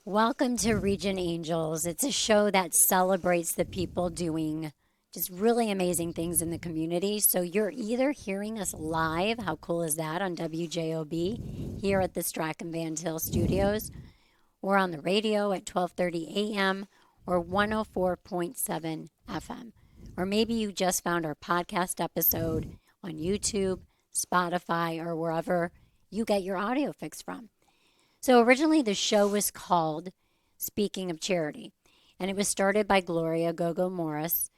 Welcome to Region Angels. It's a show that celebrates the people doing just really amazing things in the community. So you're either hearing us live, how cool is that, on WJOB here at the Strachan Van Til Studios, or on the radio at 12:30 a.m. or 104.7 FM. Or maybe you just found our podcast episode on YouTube, Spotify, or wherever you get your audio fix from. So originally the show was called Speaking of Charity, and it was started by Gloria Gogo Morris,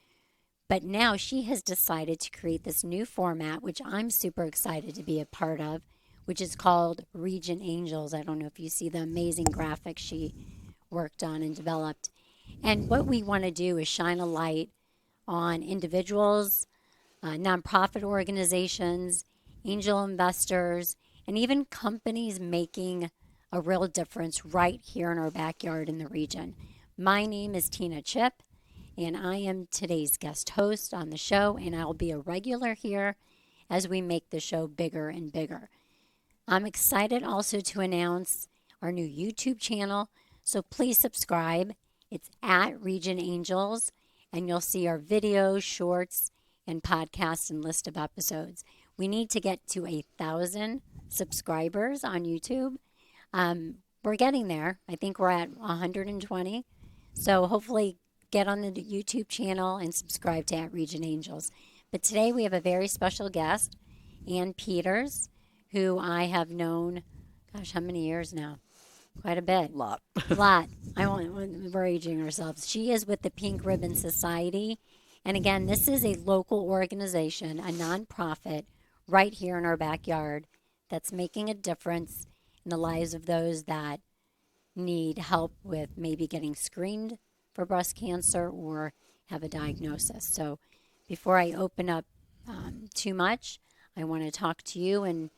but now she has decided to create this new format, which I'm super excited to be a part of, which is called Region Angels. I don't know if you see the amazing graphics she worked on and developed. And what we want to do is shine a light on individuals, nonprofit organizations, angel investors, and even companies making a real difference right here in our backyard in the region. My name is Tina Chip, and I am today's guest host on the show, and I'll be a regular here as we make the show bigger and bigger. I'm excited also to announce our new YouTube channel, so please subscribe. It's at Region Angels, and you'll see our videos, shorts, and podcasts and list of episodes. We need to get to 1,000 subscribers on YouTube. We're getting there. I think we're at 120. So hopefully get on the YouTube channel and subscribe to at Region Angels. But today we have a very special guest, Ann Peters, who I have known, gosh, how many years now? Quite a bit. Lot. We're aging ourselves. She is with the Pink Ribbon Society. And again, this is a local organization, a nonprofit, right here in our backyard that's making a difference in the lives of those that need help with maybe getting screened for breast cancer or have a diagnosis. So before I open up too much, I want to talk to you and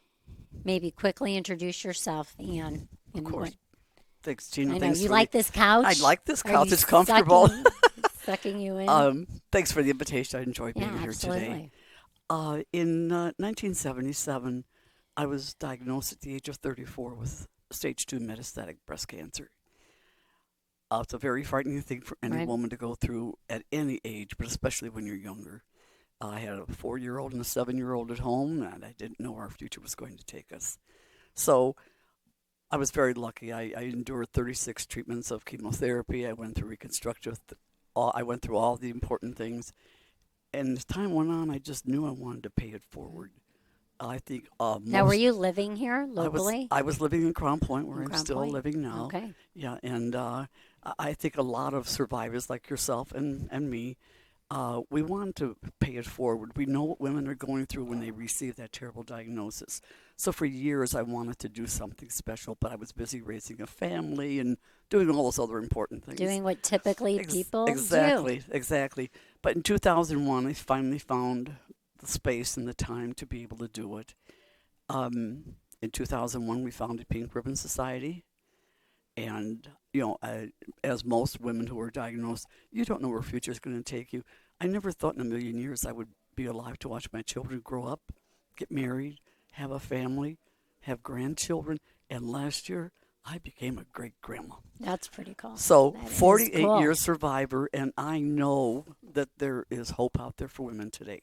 maybe quickly introduce yourself, Ann. Of course. Thanks, Tina. I know you like this couch. I like this couch. It's comfortable. Sucking you in. Thanks for the invitation. I enjoy being here absolutely. today. In 1977, I was diagnosed at the age of 34 with stage 2 metastatic breast cancer. It's a very frightening thing for any woman to go through at any age, but especially when you're younger. I had a 4-year-old and a 7-year-old at home, and I didn't know where our future was going to take us. So I was very lucky. I endured 36 treatments of chemotherapy. I went through reconstructive. I went through all the important things. And as time went on, I just knew I wanted to pay it forward. I think now, were you living here locally? I was living in Crown Point, where I'm Crown still Point? living now. Okay. Yeah, and I think a lot of survivors like yourself and me, we want to pay it forward. We know what women are going through when they receive that terrible diagnosis. So for years, I wanted to do something special, but I was busy raising a family and doing all those other important things. Doing what typically people do. Exactly. But in 2001, I finally found the space and the time to be able to do it. In 2001, we founded Pink Ribbon Society. And, as most women who are diagnosed, you don't know where future is going to take you. I never thought in a million years I would be alive to watch my children grow up, get married, have a family, have grandchildren. And last year, I became a great-grandma. That's pretty cool. So, that 48-year survivor, and I know that there is hope out there for women today.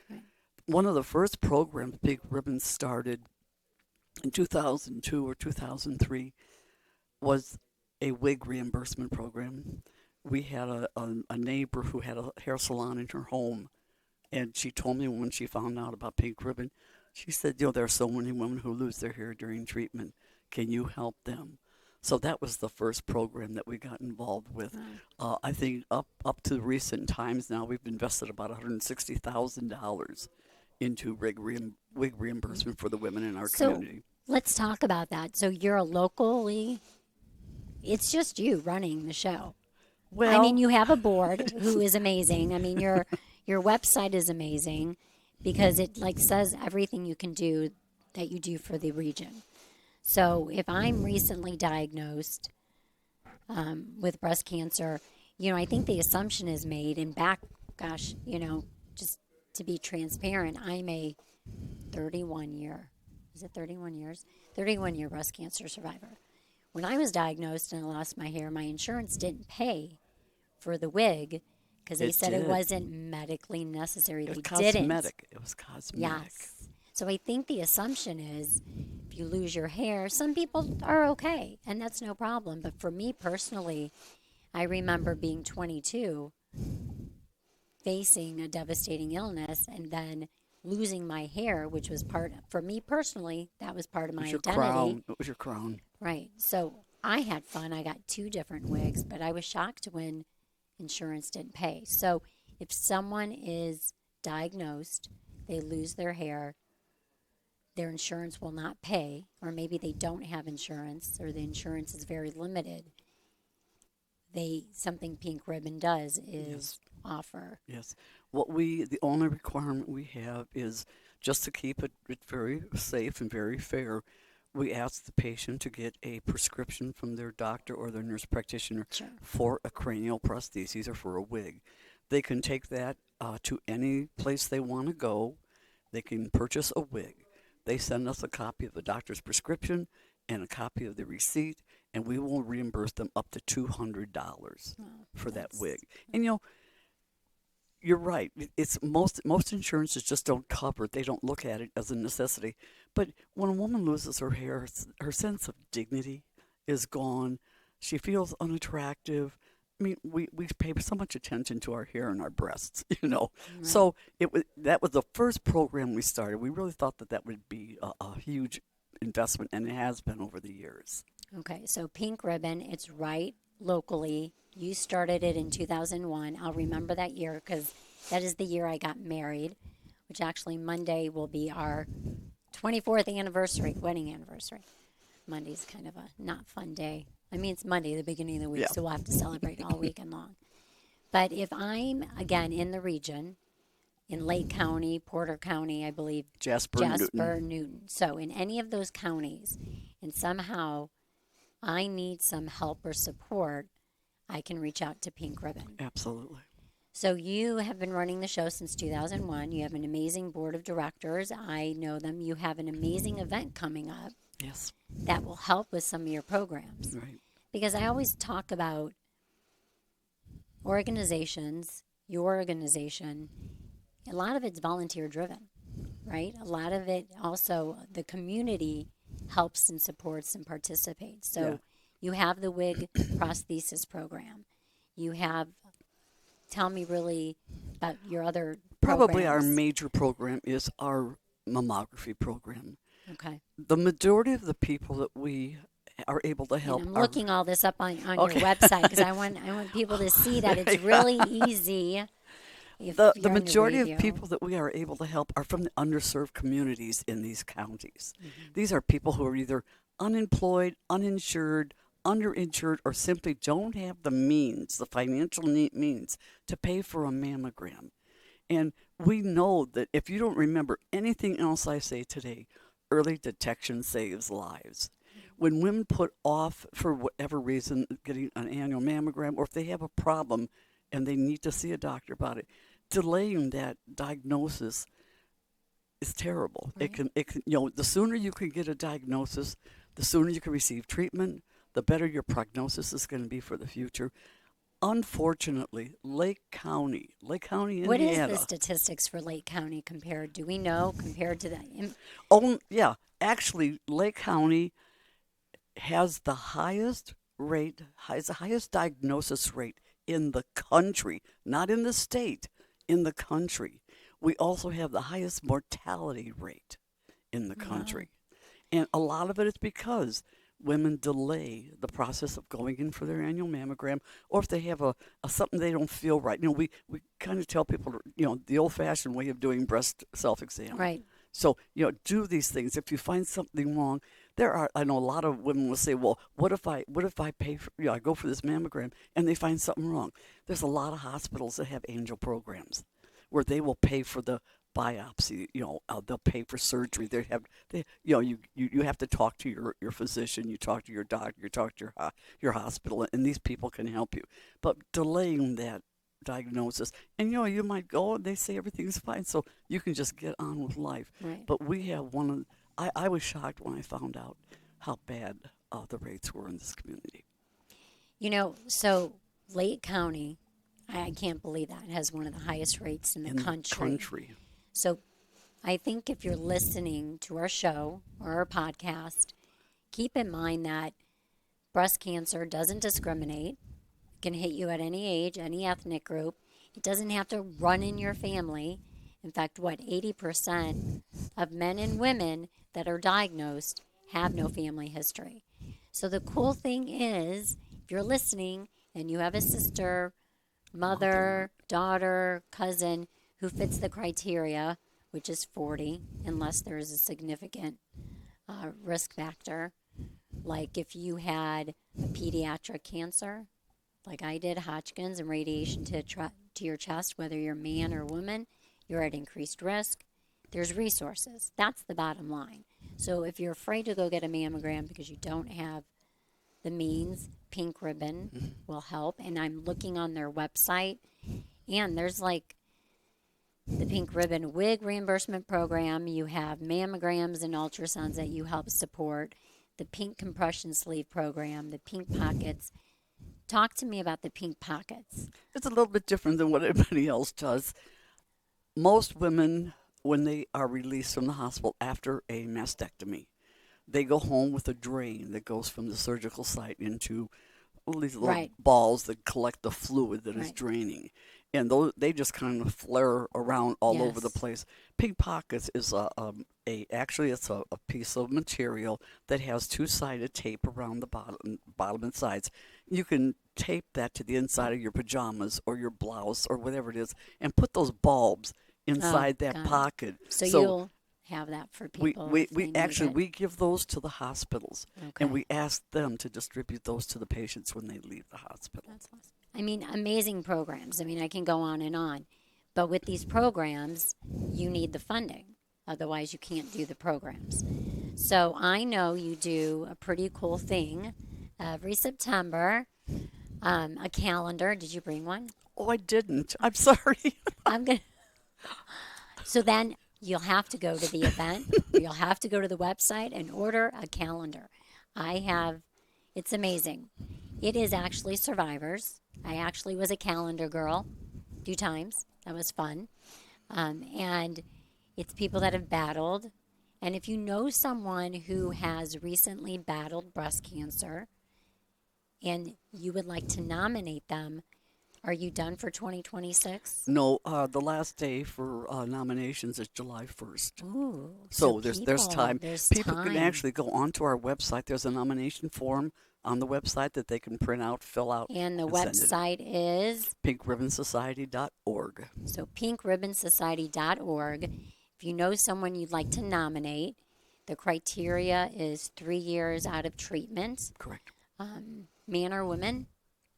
Right. One of the first programs Pink Ribbon started in 2002 or 2003 was a wig reimbursement program. We had a neighbor who had a hair salon in her home, and she told me when she found out about Pink Ribbon, she said, there are so many women who lose their hair during treatment. Can you help them? So that was the first program that we got involved with. I think up to recent times now, we've invested about $160,000 into wig reimbursement for the women in our community. Let's talk about that. So you're it's just you running the show. Well, I mean, you have a board who is amazing. I mean, your website is amazing because it says everything you can do that you do for the region. So if I'm recently diagnosed with breast cancer, I think the assumption is made, and just to be transparent, I'm a 31 year breast cancer survivor, when I was diagnosed and I lost my hair, my insurance didn't pay for the wig because they It said it did. wasn't medically necessary. It was They didn't. cosmetic. It was cosmetic. Yes. So I think the assumption is if you lose your hair, some people are okay, and that's no problem. But for me personally, I remember being 22, facing a devastating illness, and then losing my hair, which was for me personally, that was part of It my was your identity. crown. It was your crown. Right. So I had fun. I got 2 different wigs, but I was shocked when insurance didn't pay. So if someone is diagnosed, they lose their hair, their insurance will not pay, or maybe they don't have insurance, or the insurance is very limited. Something Pink Ribbon does is offer. Yes. The only requirement we have is just to keep it very safe and very fair. We ask the patient to get a prescription from their doctor or their nurse practitioner Sure. for a cranial prosthesis or for a wig. They can take that to any place they want to go. They can purchase a wig. They send us a copy of the doctor's prescription and a copy of the receipt, and we will reimburse them up to $200 for that wig. And you're right. It's most insurances just don't cover it. They don't look at it as a necessity. But when a woman loses her hair, her sense of dignity is gone. She feels unattractive. I mean, we pay so much attention to our hair and our breasts, Right. So that was the first program we started. We really thought that would be a huge investment, and it has been over the years. Okay, so Pink Ribbon, it's right locally. You started it in 2001. I'll remember that year because that is the year I got married, which actually Monday will be our 24th wedding anniversary. Monday's kind of a not fun day. I mean, it's Monday, the beginning of the week, Yeah. so we'll have to celebrate all weekend long. But if I'm, again, in the region, in Lake County, Porter County, I believe, Jasper, Newton. So in any of those counties, and somehow I need some help or support, I can reach out to Pink Ribbon. Absolutely. So you have been running the show since 2001. You have an amazing board of directors. I know them. You have an amazing event coming up Yes. that will help with some of your programs. Right. Because I always talk about organizations, your organization, a lot of it's volunteer driven, right? A lot of it also, the community helps and supports and participates. So Yeah. you have the wig prosthesis program. You have, tell me really about your other Probably our programs. major program is our mammography program. Okay. The majority of the people that we are able to help And I'm are looking all this up on Okay. your website because I want people to see that it's really easy. If the you're on majority radio. of people that we are able to help are from the underserved communities in these counties. Mm-hmm. These are people who are either unemployed, uninsured, underinsured, or simply don't have the means, the financial means to pay for a mammogram. And we know that if you don't remember anything else I say today, early detection saves lives. When women put off, for whatever reason, getting an annual mammogram, or if they have a problem and they need to see a doctor about it, delaying that diagnosis is terrible. Right. It can, the sooner you can get a diagnosis, the sooner you can receive treatment, the better your prognosis is going to be for the future. Unfortunately, Lake County, Indiana. What is the statistics for Lake County compared? Do we know compared to the? Yeah, actually, Lake County has the highest diagnosis rate in the country, not in the state, in the country. We also have the highest mortality rate in the country. And a lot of it is because women delay the process of going in for their annual mammogram, or if they have a something they don't feel right. We kind of tell people, the old-fashioned way of doing breast self-exam. Right. So, do these things. If you find something wrong, I know a lot of women will say, well, what if I pay for, I go for this mammogram and they find something wrong? There's a lot of hospitals that have angel programs where they will pay for the biopsy, they'll pay for surgery. You have to talk to your physician, you talk to your doctor, you talk to your hospital, and these people can help you. But delaying that diagnosis, and you might go and they say everything's fine, so you can just get on with life. Right. But we have I was shocked when I found out how bad the rates were in this community. So Lake County, I can't believe that, has one of the highest rates in the country. So I think if you're listening to our show or our podcast, keep in mind that breast cancer doesn't discriminate. It can hit you at any age, any ethnic group. It doesn't have to run in your family. In fact, 80% of men and women that are diagnosed have no family history. So the cool thing is, if you're listening and you have a sister, mother, daughter, cousin who fits the criteria, which is 40, unless there is a significant risk factor, like if you had a pediatric cancer, like I did, Hodgkin's, and radiation to your chest, whether you're man or woman, you're at increased risk. There's resources. That's the bottom line. So if you're afraid to go get a mammogram because you don't have the means, Pink Ribbon will help. And I'm looking on their website, and there's like the Pink Ribbon wig reimbursement program. You have mammograms and ultrasounds that you help support, the Pink compression sleeve program, the Pink pockets. Talk to me about the Pink pockets. It's a little bit different than what everybody else does. Most women, when they are released from the hospital after a mastectomy, they go home with a drain that goes from the surgical site into these little balls that collect the fluid that is draining. And they just kind of flare around all over the place. Pink pockets is actually it's a piece of material that has two-sided tape around the bottom and sides. You can tape that to the inside of your pajamas or your blouse or whatever it is, and put those bulbs inside that pocket. So you'll have that for people. We give those to the hospitals, and we ask them to distribute those to the patients when they leave the hospital. That's awesome. I mean, amazing programs. I mean, I can go on and on. But with these programs, you need the funding. Otherwise, you can't do the programs. So I know you do a pretty cool thing every September, a calendar. Did you bring one? Oh, I didn't. I'm sorry. So then you'll have to go to the event. Or you'll have to go to the website and order a calendar. It's amazing. It is actually survivors. I actually was a calendar girl a few times. That was fun. And it's people that have battled. And if you know someone who has recently battled breast cancer and you would like to nominate them, are you done for 2026? No, the last day for nominations is July 1st. Ooh, so there's time. People time. can actually go onto our website. There's a nomination form on the website that they can print out, fill out. And the website is? pinkribbonsociety.org. So pinkribbonsociety.org. If you know someone you'd like to nominate, the criteria is 3 years out of treatment. Correct. Man or woman?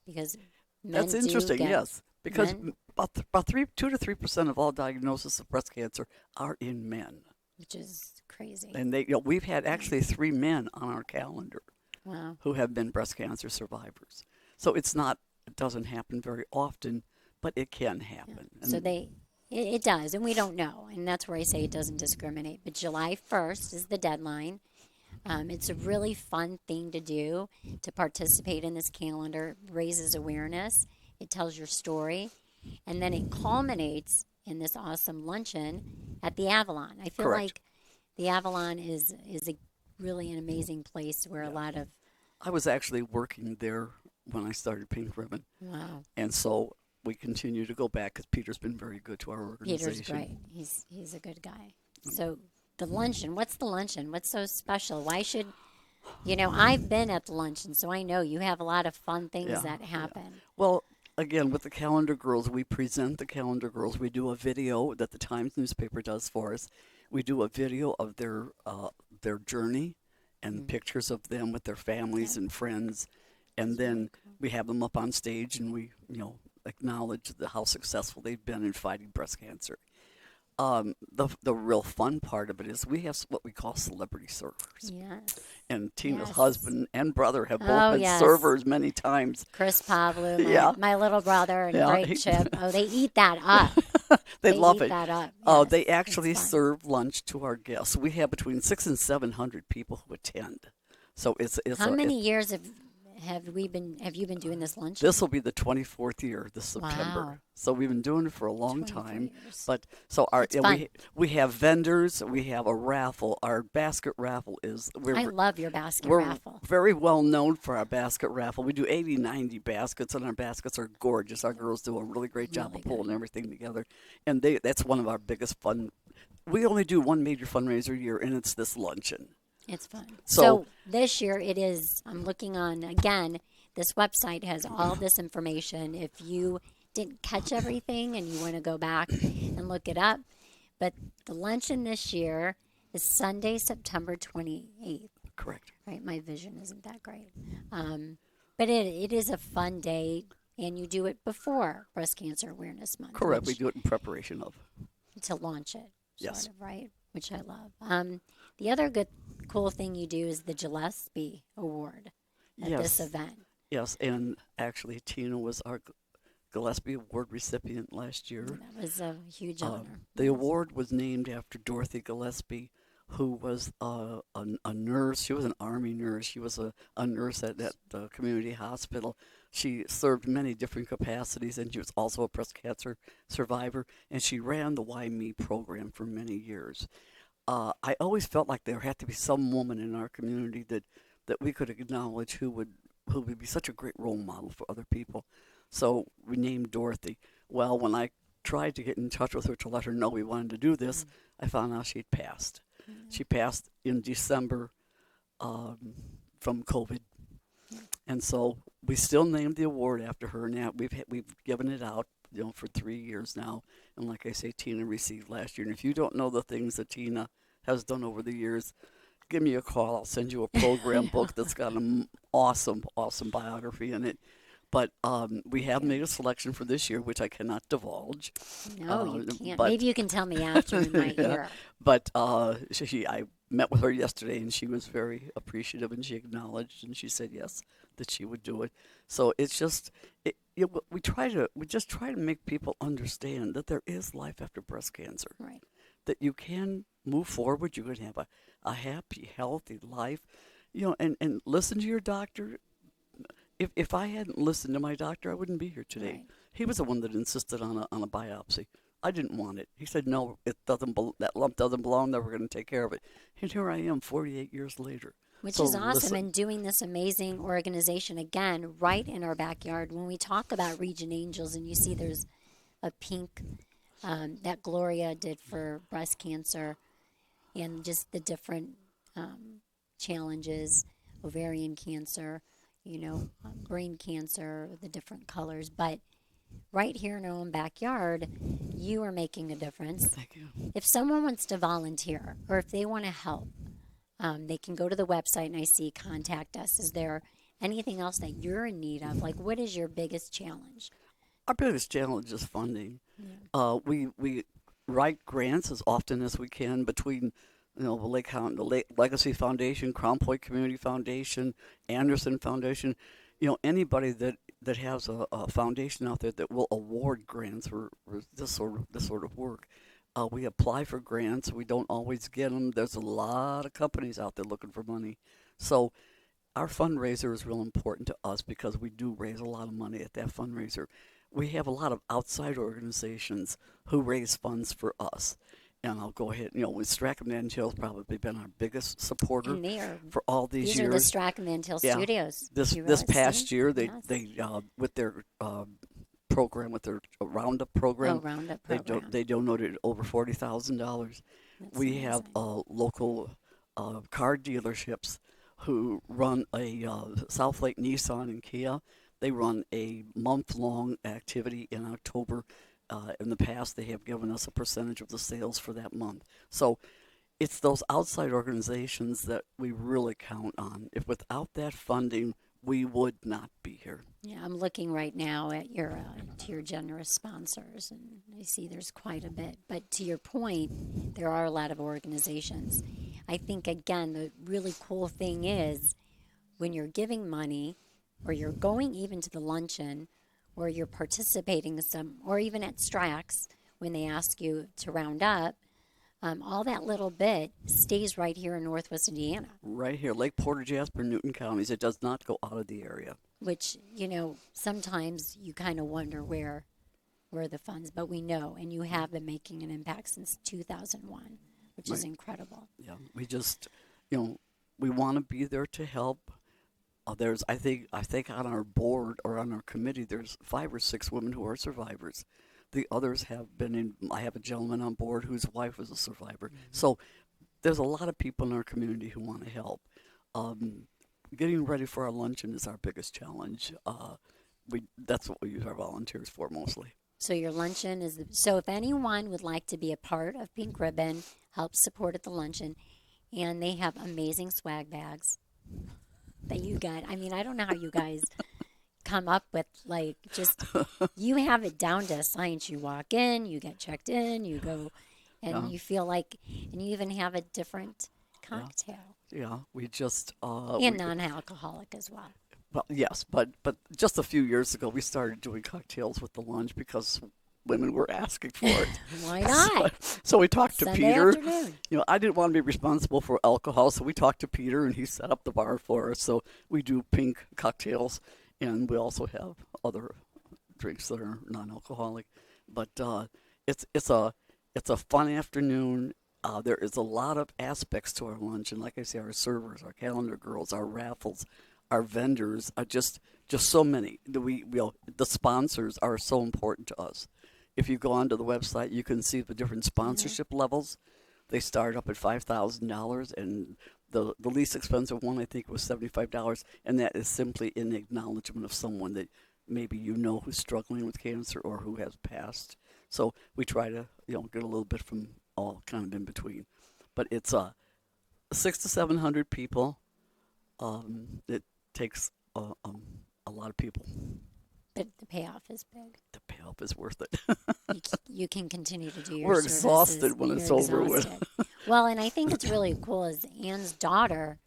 Because that's interesting, yes. Because about 2 to 3% of all diagnoses of breast cancer are in men. Which is crazy. And we've had actually 3 men on our calendar. Wow. Who have been breast cancer survivors. So it doesn't happen very often, but it can happen. Yeah. So it does, and we don't know, and that's where I say it doesn't discriminate. But July 1st is the deadline. It's a really fun thing to do, to participate in this calendar. It raises awareness. It tells your story, and then it culminates in this awesome luncheon at the Avalon. I feel like the Avalon is really an amazing place where a lot of... I was actually working there when I started Pink Ribbon. Wow. And so we continue to go back because Peter's been very good to our organization. Peter's great. He's a good guy. So the luncheon, what's the luncheon? What's so special? Why should... I've been at the luncheon, so I know you have a lot of fun things that happen. Yeah. Well, again, with the Calendar Girls, we present the Calendar Girls. We do a video that the Times newspaper does for us. We do a video of their journey and pictures of them with their families and friends, and then we have them up on stage and we acknowledge how successful they've been in fighting breast cancer. The real fun part of it is we have what we call celebrity servers. Yes. And Tina's husband and brother have both been servers many times. Chris Pavlu, my little brother, and Great Chip. Oh, they eat that up. They love eat it. That up. Oh, they actually serve lunch to our guests. We have between 600 and 700 people who attend So it's How many years have you been doing this luncheon? this will be the 24th year this September. Wow. So we've been doing it for a long 24 time. years. But so our It's fun. we have vendors, we have a raffle. Our basket raffle is I love your basket we're raffle. very well known for our basket raffle. We do 80, 90 baskets, and our baskets are gorgeous. Our girls do a really great job Really of pulling good. everything together, and that's one of our biggest fun. We only do one major fundraiser a year, and it's this luncheon. It's fun. So- So this year it is, I'm looking on, again, this website has all this information. If you didn't catch everything and you want to go back and look it up, but the luncheon this year is Sunday, September 28th. Correct. Right, my vision isn't that great. But it is a fun day, and you do it before Breast Cancer Awareness Month. Correct. We which- do it in preparation of. to launch it, Yes. sort of, right? Which I love. The other cool thing you do is the Gillespie Award at this Yes. event. Yes, and actually, Tina was our Gillespie Award recipient last year. That was a huge honor. The award was named after Dorothy Gillespie, who was a nurse. She was an Army nurse. She was a nurse at the community hospital. She served many different capacities, and she was also a breast cancer survivor, and she ran the Why Me program for many years. I always felt like there had to be some woman in our community that we could acknowledge who would be such a great role model for other people. So we named Dorothy. Well, when I tried to get in touch with her to let her know we wanted to do this, I found out she'd passed. She passed in December from COVID, and so we still named the award after her. Now we've given it out, for 3 years now. And like I say, Tina received last year. And if you don't know the things that Tina has done over the years, give me a call. I'll send you a program book that's got an awesome biography in it. But we have made a selection for this year, which I cannot divulge. No, you can't. but- Maybe you can tell me after in my Yeah. ear. But I met with her yesterday, and she was very appreciative, and she acknowledged, and she said yes, that she would do it. So it's just, we just try to make people understand that there is life after breast cancer. Right. That you can move forward, you can have a happy, healthy life, and listen to your doctor. If I hadn't listened to my doctor, I wouldn't be here today. Right. He was the one that insisted on a biopsy. I didn't want it. He said, no, that lump doesn't belong there. We're going to take care of it. And here I am 48 years later. Which So is awesome, listen. and doing this amazing organization, again, right in our backyard. When we talk about Region Angels, and you see there's a pink that Gloria did for breast cancer, and just the different challenges, ovarian cancer, brain cancer, the different colors. But right here in our own backyard, you are making a difference. Thank you. If someone wants to volunteer, or if they want to help, they can go to the website, and I see contact us. Is there anything else that you're in need of? Like, what is your biggest challenge? Our biggest challenge is funding. We write grants as often as we can between the Lake County, the Legacy Foundation, Crown Point Community Foundation, Anderson Foundation. Anybody that has a foundation out there that will award grants for this sort of work. We apply for grants. We don't always get them. There's a lot of companies out there looking for money. So our fundraiser is real important to us because we do raise a lot of money at that fundraiser. We have a lot of outside organizations who raise funds for us. And I'll go ahead, with Strachan Van Til's probably been our biggest supporter And they are, for all these these years. are the Strachan Van Til Yeah. Studios. This You this realize, past see? year, they Yes. with their program, with their Roundup program, Roundup they program. they donated over $40,000. That's We have amazing. local car dealerships who run a South Lake Nissan and Kia. They run a month-long activity in October. In the past, they have given us a percentage of the sales for that month. So it's those outside organizations that we really count on. If without that funding, we would not be here. Yeah, I'm looking right now at your to your generous sponsors, and I see there's quite a bit. But to your point, there are a lot of organizations. I think, again, the really cool thing is when you're giving money, or you're going even to the luncheon, or you're participating in some, or even at Strax when they ask you to round up, all that little bit stays right here in Northwest Indiana, Right here, Lake Porter, Jasper, Newton counties. It does not go out of the area. which, sometimes you kind of wonder where the funds, but we know, and you have been making an impact since 2001, which is Right. incredible. Yeah, we just, we want to be there to help. I think on our board or on our committee, there's 5 or 6 women who are survivors. The others have been in. I have a gentleman on board whose wife was a survivor. So there's a lot of people in our community who want to help. Getting ready for our luncheon is our biggest challenge. That's what we use our volunteers for mostly. So your luncheon is so if anyone would like to be a part of Pink Ribbon, help support at the luncheon, and they have amazing swag bags that you got. I mean, I don't know how you guys come up with just you have it down to a science. You walk in, you get checked in, you go, and you feel like, and you even have a different cocktail Yeah, we just and non-alcoholic as well. well, yes, but just a few years ago we started doing cocktails with the lunch because women were asking for it. Why not? So we talked to Sunday Peter. afternoon. I didn't want to be responsible for alcohol, so we talked to Peter, and he set up the bar for us. So we do pink cocktails, and we also have other drinks that are non-alcoholic. But it's a fun afternoon. There is a lot of aspects to our lunch, and like I say, our servers, our calendar girls, our raffles, our vendors are just so many. The sponsors are so important to us. If you go onto the website, you can see the different sponsorship levels. They start up at $5,000, and the least expensive one I think was $75, and that is simply in acknowledgement of someone that maybe who's struggling with cancer or who has passed. So we try to get a little bit from all kind of in between, but it's 600 to 700 people. It takes a lot of people. But the payoff is big. The payoff is worth it. You can continue to do your We're services. exhausted when it's over with. Well, and I think it's really cool is Anne's daughter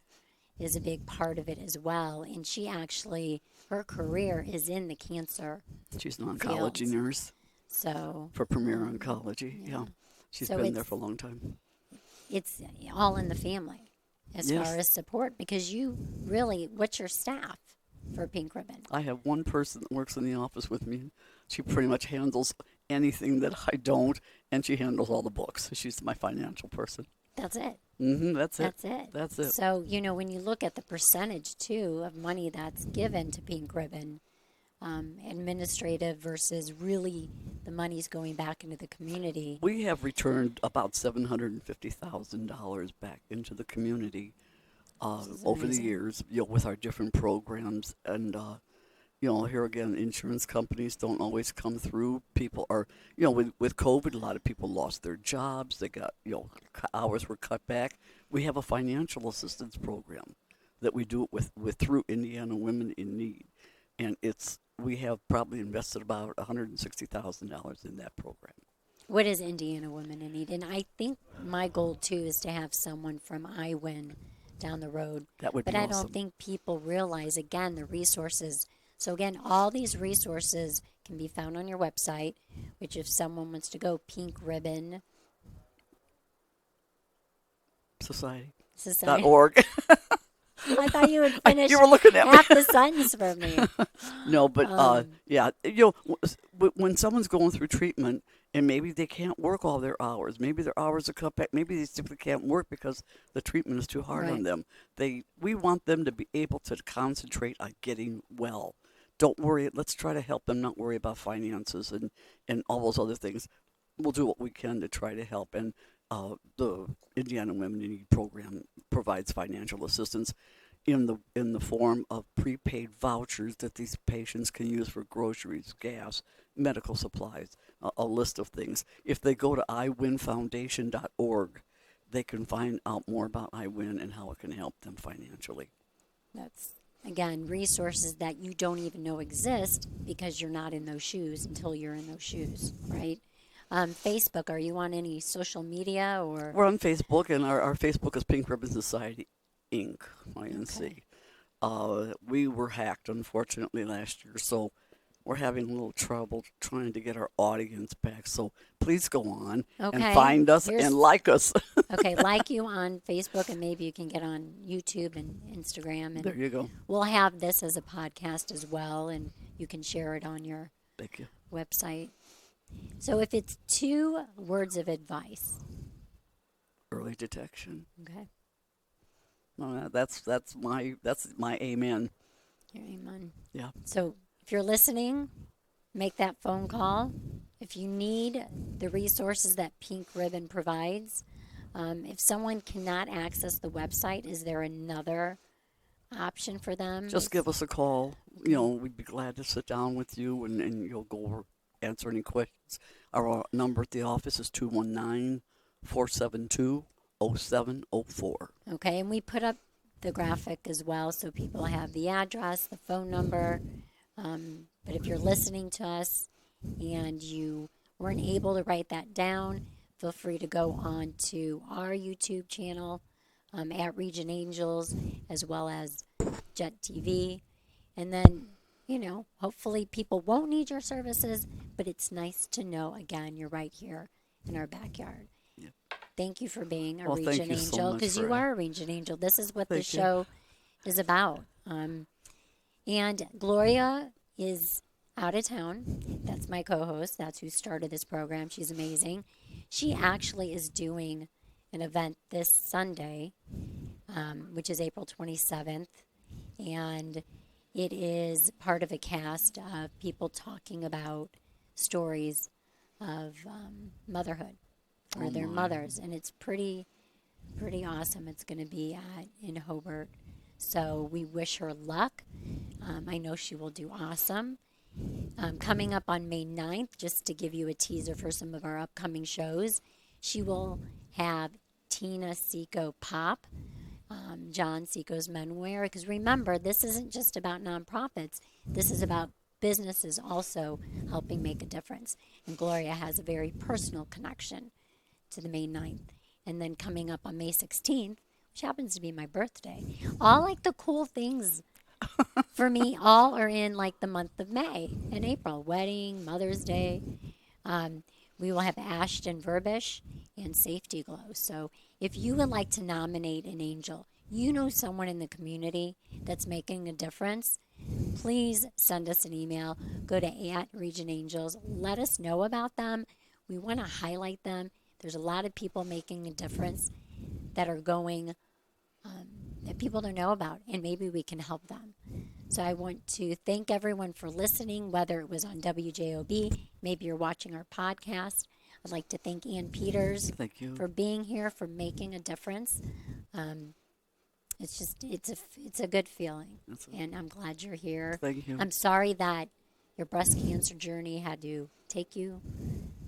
is a big part of it as well. And she actually, her career is in the cancer. She's an oncology nurse So for Premier Oncology. Yeah. She's So been there for a long time. it's all in the family as Yes. far as support because what's your staff for Pink Ribbon? I have one person that works in the office with me. She pretty much handles anything that I don't, and she handles all the books. She's my financial person. That's it. That's it. That's it. That's it. So, when you look at the percentage, too, of money that's given to Pink Ribbon, administrative versus really the money's going back into the community. We have returned about $750,000 back into the community over the years, with our different programs. And, here again, insurance companies don't always come through. People are, with COVID, a lot of people lost their jobs. They got, hours were cut back. We have a financial assistance program that we do it with through Indiana Women in Need. And we have probably invested about $160,000 in that program. What is Indiana Women in Need? And I think my goal, too, is to have someone from iWin down the road. That would be But I awesome. don't think people realize, again, the resources. So, again, all these resources can be found on your website, which if someone wants to go, Pink Ribbon Society. .org. I thought you would finish You were looking at me. half the sentence for me. No, but when someone's going through treatment and maybe they can't work all their hours, maybe their hours are cut back, maybe they simply can't work because the treatment is too hard on them. We want them to be able to concentrate on getting well. Don't worry. Let's try to help them not worry about finances and all those other things. We'll do what we can to try to help. And the Indiana Women in Need program provides financial assistance in the form of prepaid vouchers that these patients can use for groceries, gas, medical supplies, a list of things. If they go to iwinfoundation.org, they can find out more about iWin and how it can help them financially. That's, again, resources that you don't even know exist because you're not in those shoes until you're in those shoes, right? Facebook, are you on any social media or? We're on Facebook, and our Facebook is Pink Ribbon Society, Inc., INC. Okay. We were hacked, unfortunately, last year, so we're having a little trouble trying to get our audience back. So please go on and Okay. find us and like us. Okay, like you on Facebook, and maybe you can get on YouTube and Instagram. And There you go. we'll have this as a podcast as well, and you can share it on your Thank you. website. So if it's 2 words of advice, Early detection. okay, That's my amen. your amen. Yeah. So if you're listening, make that phone call. If you need the resources that Pink Ribbon provides, if someone cannot access the website, is there another option for them? Just give us a call. We'd be glad to sit down with you and you'll go over, answer any questions. Our number at the office is 219-472-0704. Okay, and we put up the graphic as well so people have the address, the phone number. But if you're listening to us and you weren't able to write that down, feel free to go on to our YouTube channel at Region Angels as well as Jet TV. And then, hopefully people won't need your services, but it's nice to know, again, you're right here in our backyard. Yeah. Thank you for being a Well, thank Region you so Angel, much because you for- are a Region Angel. This is what the Thank you. show is about. And Gloria is out of town. That's my co-host. That's who started this program. She's amazing. She actually is doing an event this Sunday, which is April 27th. And it is part of a cast of people talking about stories of motherhood or their mothers. And it's pretty awesome. It's going to be in Hobart. So we wish her luck. I know she will do awesome. Coming up on May 9th, just to give you a teaser for some of our upcoming shows, she will have Tina Seco Pop, John Seco's Menwear. Because remember, this isn't just about nonprofits. This is about businesses also helping make a difference. And Gloria has a very personal connection to the May 9th. And then coming up on May 16th, which happens to be my birthday, all like the cool things for me, all are in like the month of May and April. Wedding, Mother's Day. We will have Ashton Verbish and Safety Glow. So if you would like to nominate an angel, someone in the community that's making a difference, please send us an email. Go to @Region Angels. Let us know about them. We want to highlight them. There's a lot of people making a difference that are going that people don't know about, and maybe we can help them. So I want to thank everyone for listening, whether it was on WJOB, maybe you're watching our podcast. I'd like to thank Ann Peters Thank you. for being here, for making a difference. It's a good feeling, and I'm glad you're here. Thank you. I'm sorry that your breast cancer journey had to take you,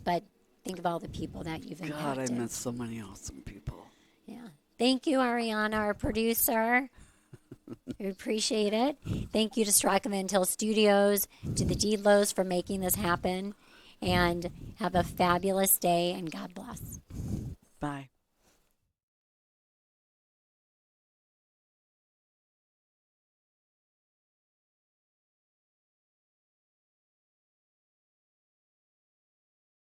but think of all the people that you've God, impacted. I met so many awesome people. Yeah. Thank you, Ariana, our producer. We appreciate it. Thank you to Strike of Until Studios, to the Deedlows for making this happen. And have a fabulous day, and God bless. Bye.